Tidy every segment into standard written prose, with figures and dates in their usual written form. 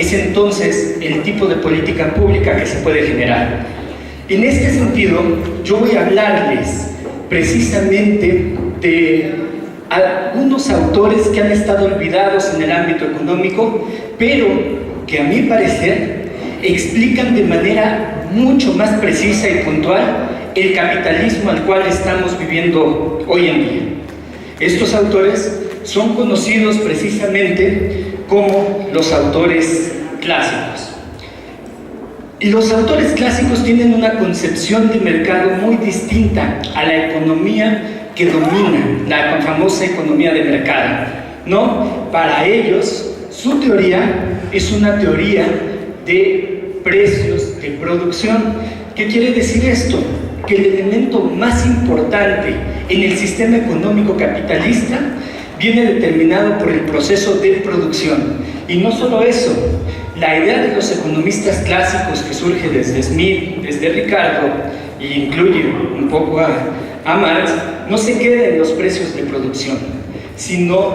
es entonces el tipo de política pública que se puede generar. En este sentido, yo voy a hablarles precisamente de algunos autores que han estado olvidados en el ámbito económico, pero que a mi parecer explican de manera mucho más precisa y puntual el capitalismo al cual estamos viviendo hoy en día. Estos autores son conocidos precisamente como los autores clásicos. Y los autores clásicos tienen una concepción de mercado muy distinta a la economía que domina, la famosa economía de mercado, ¿no? Para ellos, su teoría es una teoría de precios de producción. ¿Qué quiere decir esto? Que el elemento más importante en el sistema económico capitalista viene determinado por el proceso de producción. Y no solo eso, la idea de los economistas clásicos que surge desde Smith, desde Ricardo, e incluye un poco a Marx, no se queda en los precios de producción, sino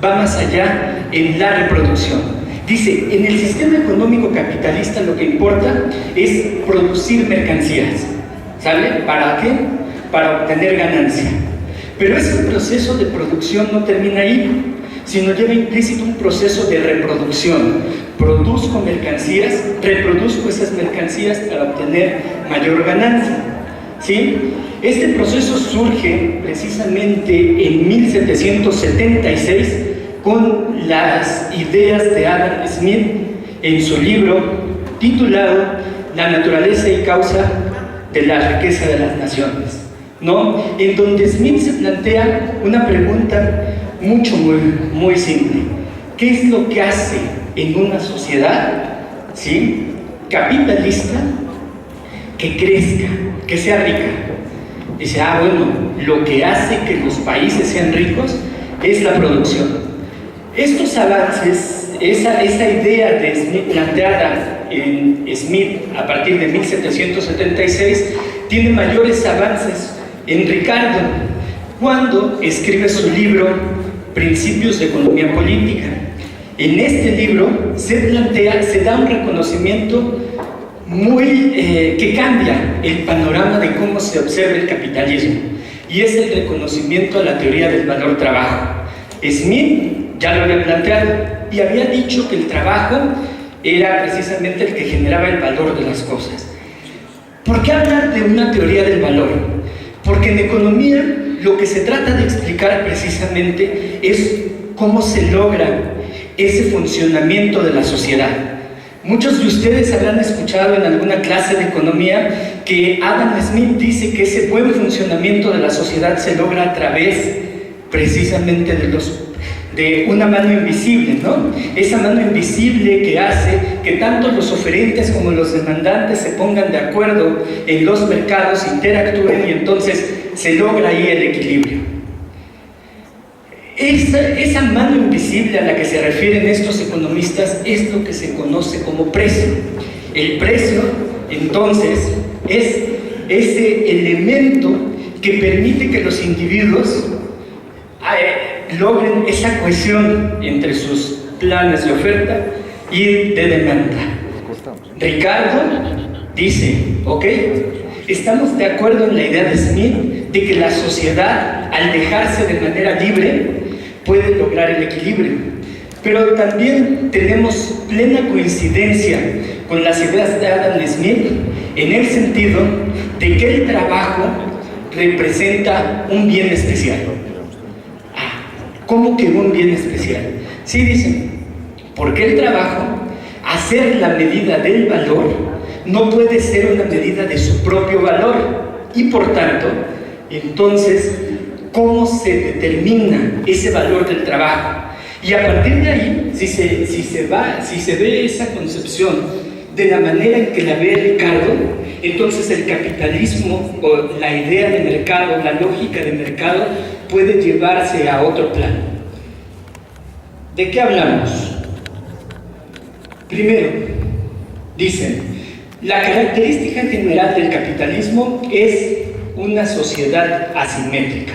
va más allá en la reproducción. Dice, en el sistema económico capitalista lo que importa es producir mercancías, ¿sale? ¿Para qué? Para obtener ganancia. Pero ese proceso de producción no termina ahí, sino lleva implícito un proceso de reproducción. Produzco mercancías, reproduzco esas mercancías para obtener mayor ganancia, ¿sí? Este proceso surge precisamente en 1776 con las ideas de Adam Smith en su libro titulado La naturaleza y causa de la riqueza de las naciones, ¿no? En donde Smith se plantea una pregunta muy simple. ¿Qué es lo que hace en una sociedad, ¿sí?, capitalista que crezca, que sea rica? Dice, bueno, lo que hace que los países sean ricos es la producción. Estos avances, esa idea de Smith, planteada en Smith a partir de 1776, tiene mayores avances en Ricardo, cuando escribe su libro Principios de Economía Política. En este libro se da un reconocimiento que cambia el panorama de cómo se observa el capitalismo, y es el reconocimiento a la teoría del valor trabajo. Smith ya lo había planteado y había dicho que el trabajo era precisamente el que generaba el valor de las cosas. ¿Por qué hablar de una teoría del valor? Porque en economía lo que se trata de explicar precisamente es cómo se logra ese funcionamiento de la sociedad. Muchos de ustedes habrán escuchado en alguna clase de economía que Adam Smith dice que ese buen funcionamiento de la sociedad se logra a través precisamente de una mano invisible, ¿no? Esa mano invisible que hace que tanto los oferentes como los demandantes se pongan de acuerdo en los mercados, interactúen, y entonces se logra ahí el equilibrio. Esa mano invisible a la que se refieren estos economistas es lo que se conoce como precio. El precio, entonces, es ese elemento que permite que los individuos logren esa cohesión entre sus planes de oferta y de demanda. Ricardo dice, ok, estamos de acuerdo en la idea de Smith de que la sociedad, al dejarse de manera libre, puede lograr el equilibrio, pero también tenemos plena coincidencia con las ideas de Adam Smith en el sentido de que el trabajo representa un bien especial. ¿Cómo que un bien especial? Sí, dicen, porque el trabajo, hacer la medida del valor, no puede ser una medida de su propio valor, y por tanto, entonces, ¿cómo se determina ese valor del trabajo? Y a partir de ahí, si se ve esa concepción de la manera en que la ve Ricardo, entonces el capitalismo o la idea de mercado, la lógica de mercado, puede llevarse a otro plano. ¿De qué hablamos? Primero, dicen, la característica general del capitalismo es una sociedad asimétrica.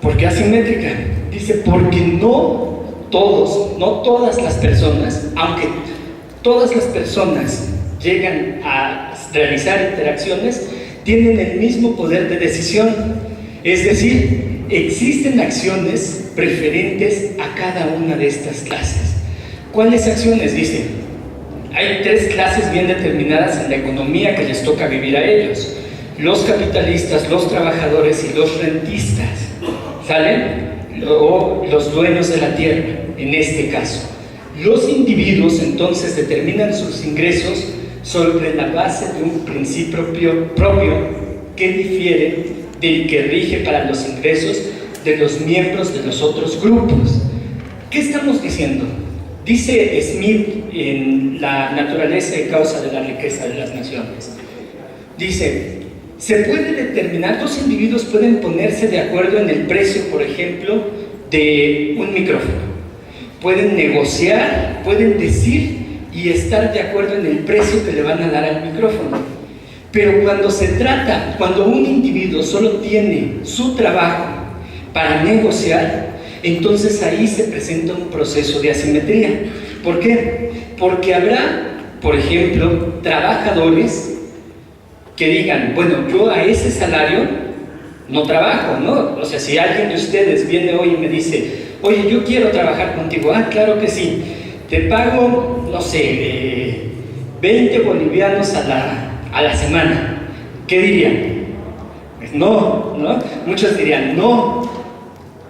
¿Por qué asimétrica? Dice, porque no todos, no todas las personas, aunque todas las personas llegan a realizar interacciones, tienen el mismo poder de decisión. Es decir, existen acciones preferentes a cada una de estas clases. ¿Cuáles acciones? Dice, hay 3 clases bien determinadas en la economía que les toca vivir a ellos: los capitalistas, los trabajadores y los rentistas, ¿salen? O los dueños de la tierra, en este caso. Los individuos entonces determinan sus ingresos sobre la base de un principio propio que difiere del que rige para los ingresos de los miembros de los otros grupos. ¿Qué estamos diciendo? Dice Smith en La naturaleza y causa de la riqueza de las naciones. Dice, se puede determinar, 2 individuos pueden ponerse de acuerdo en el precio, por ejemplo, de un micrófono. Pueden negociar, pueden decir y estar de acuerdo en el precio que le van a dar al micrófono. Pero cuando un individuo solo tiene su trabajo para negociar, entonces ahí se presenta un proceso de asimetría. ¿Por qué? Porque habrá, por ejemplo, trabajadores que digan, bueno, yo a ese salario no trabajo, ¿no? O sea, si alguien de ustedes viene hoy y me dice, oye, yo quiero trabajar contigo, claro que sí, te pago, no sé, 20 bolivianos a la semana. ¿Qué dirían? Pues no, ¿no? Muchos dirían no.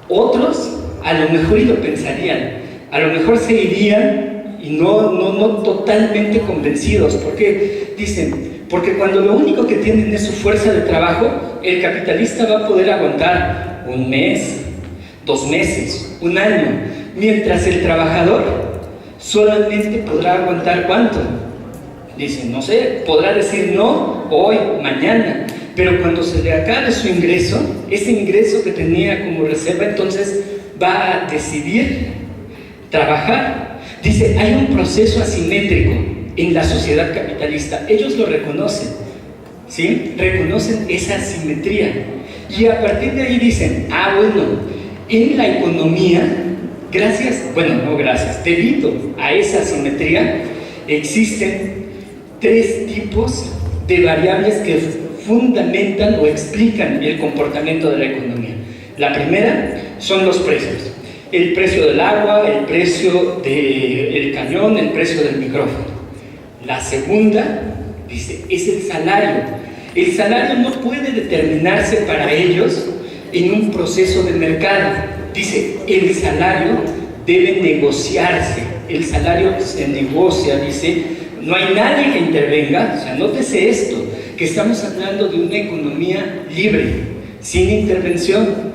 Otros a lo mejor y lo pensarían, a lo mejor se irían y no totalmente convencidos. ¿Por qué? Dicen, porque cuando lo único que tienen es su fuerza de trabajo, el capitalista va a poder aguantar 1 mes, 2 meses, 1 año, mientras el trabajador solamente podrá aguantar ¿cuánto? Dicen, no sé, podrá decir no hoy, mañana, pero cuando se le acabe su ingreso, ese ingreso que tenía como reserva, entonces va a decidir trabajar. Dice, hay un proceso asimétrico en la sociedad capitalista, ellos lo reconocen, ¿sí? Reconocen esa asimetría, y a partir de ahí dicen, bueno, en la economía, debido a esa asimetría, existen 3 tipos de variables que fundamentan o explican el comportamiento de la economía. La primera son los precios. El precio del agua, el precio del cañón, el precio del micrófono. La segunda, dice, es el salario. El salario no puede determinarse para ellos en un proceso de mercado. Dice, el salario debe negociarse. El salario se negocia, dice, no hay nadie que intervenga. O sea, nótese esto, que estamos hablando de una economía libre, sin intervención.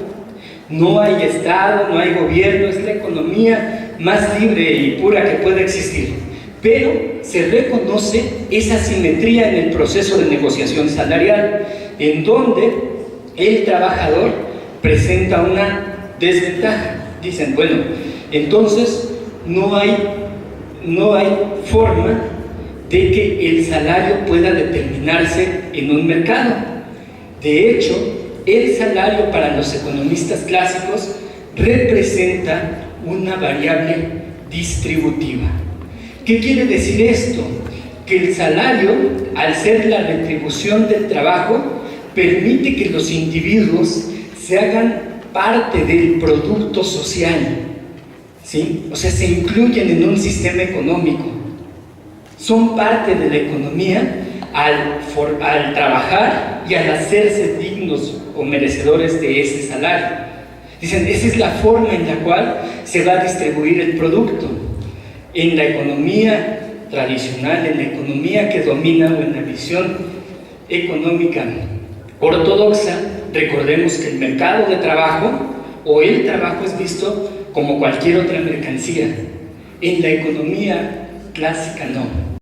No hay Estado, no hay gobierno, es la economía más libre y pura que pueda existir. Pero se reconoce esa simetría en el proceso de negociación salarial, en donde el trabajador presenta una desventaja. Dicen, bueno, entonces no hay forma de que el salario pueda determinarse en un mercado. De hecho, el salario para los economistas clásicos representa una variable distributiva. ¿Qué quiere decir esto? Que el salario, al ser la retribución del trabajo, permite que los individuos se hagan parte del producto social, ¿sí? O sea, se incluyen en un sistema económico. Son parte de la economía al trabajar y al hacerse dignos o merecedores de ese salario. Dicen, esa es la forma en la cual se va a distribuir el producto. En la economía tradicional, en la economía que domina o en la visión económica ortodoxa, recordemos que el mercado de trabajo o el trabajo es visto como cualquier otra mercancía. En la economía clásica no.